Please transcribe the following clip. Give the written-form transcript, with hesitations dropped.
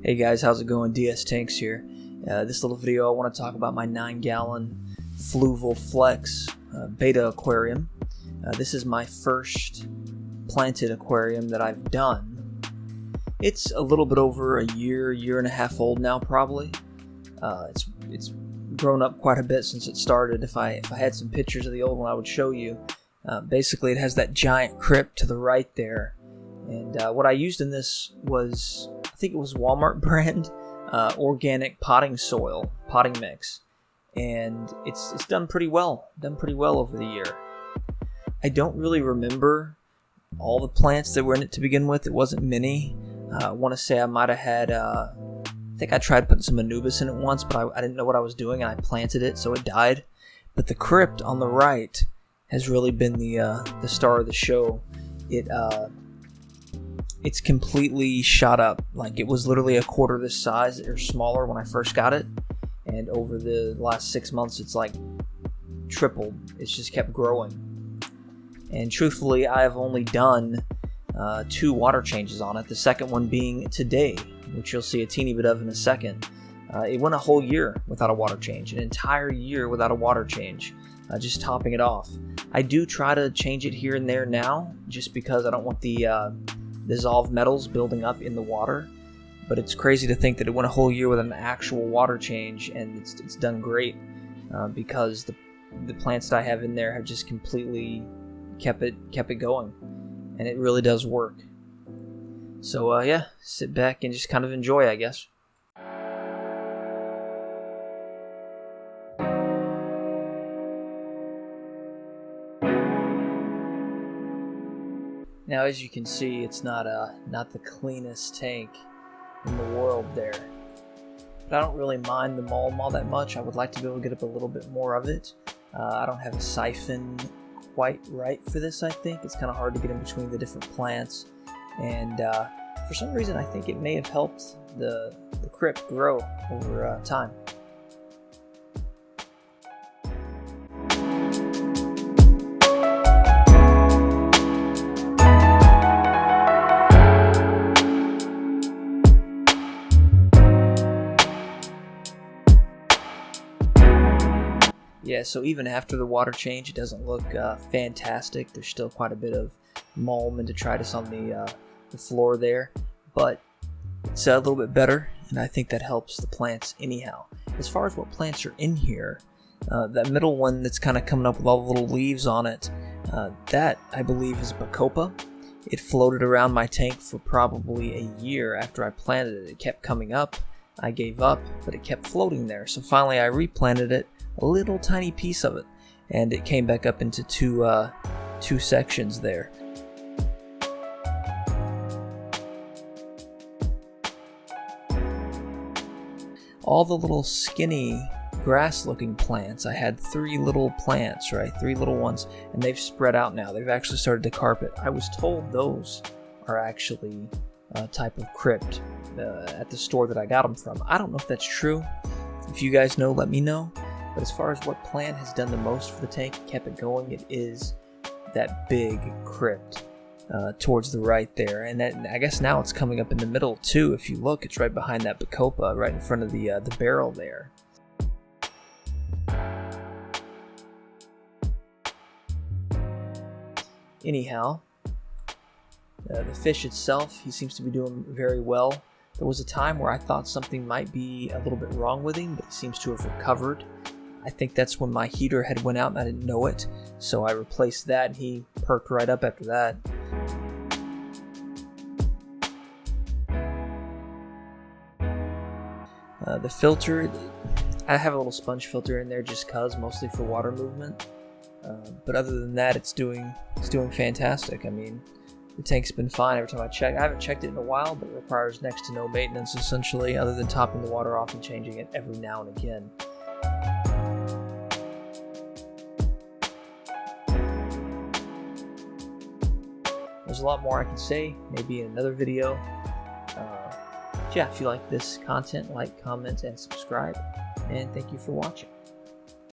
Hey guys, how's it going? DS Tanks here. This little video I want to talk about my 9-gallon Fluval Flex Betta aquarium. This is my first planted aquarium that I've done. It's a little bit over a year and a half old now probably. It's grown up quite a bit since it started. If I had some pictures of the old one I would show you. Basically it has that giant crypt to the right there. And what I used in this was, I think it was Walmart brand organic potting mix, and it's done pretty well over the year. I don't really remember all the plants that were in it to begin with. It wasn't many. I want to say I might have had I think I tried putting some Anubis in it once, but I didn't know what I was doing and I planted it, so it died. But the crypt on the right has really been the star of the show. It's completely shot up. Like, it was literally a quarter this size or smaller when I first got it, and over the last 6 months it's like tripled. It's just kept growing. And truthfully, I have only done 2 water changes on it, the second one being today, which you'll see a teeny bit of in a second. It went a whole year without a water change, an entire year without a water change, just topping it off. I do try to change it here and there now, just because I don't want the dissolved metals building up in the water, but it's crazy to think that it went a whole year with an actual water change, and it's done great because the plants that I have in there have just completely kept it going, and it really does work. So yeah, sit back and just kind of enjoy, I guess. Now, as you can see, it's not the cleanest tank in the world there. But I don't really mind the malm all that much. I would like to be able to get up a little bit more of it. I don't have a siphon quite right for this, I think. It's kind of hard to get in between the different plants. And for some reason, I think it may have helped the crypt grow over time. Yeah, so even after the water change, it doesn't look fantastic. There's still quite a bit of malm and detritus on the floor there, but it's a little bit better, and I think that helps the plants anyhow. As far as what plants are in here, that middle one that's kind of coming up with all the little leaves on it, that I believe is bacopa. It floated around my tank for probably a year after I planted it. It kept coming up. I gave up, but it kept floating there. So finally I replanted it, a little tiny piece of it, and it came back up into two sections there. All the little skinny grass looking plants, I had 3 little plants, right? 3 little ones, and they've spread out now. They've actually started to carpet. I was told those are actually a type of crypt at the store that I got them from. I don't know if that's true. If you guys know, let me know. But as far as what plant has done the most for the tank, kept it going, it is that big crypt towards the right there. And I guess now it's coming up in the middle too. If you look, it's right behind that bacopa, right in front of the barrel there. Anyhow, the fish itself, he seems to be doing very well. There was a time where I thought something might be a little bit wrong with him, but he seems to have recovered. I think that's when my heater had went out and I didn't know it, so I replaced that and he perked right up after that. The filter, I have a little sponge filter in there just cause, mostly for water movement. But other than that, it's doing fantastic. I mean, the tank's been fine every time I check. I haven't checked it in a while, but it requires next to no maintenance essentially, other than topping the water off and changing it every now and again. There's a lot more I can say, maybe in another video. Yeah, if you like this content, like, comment, and subscribe. And thank you for watching.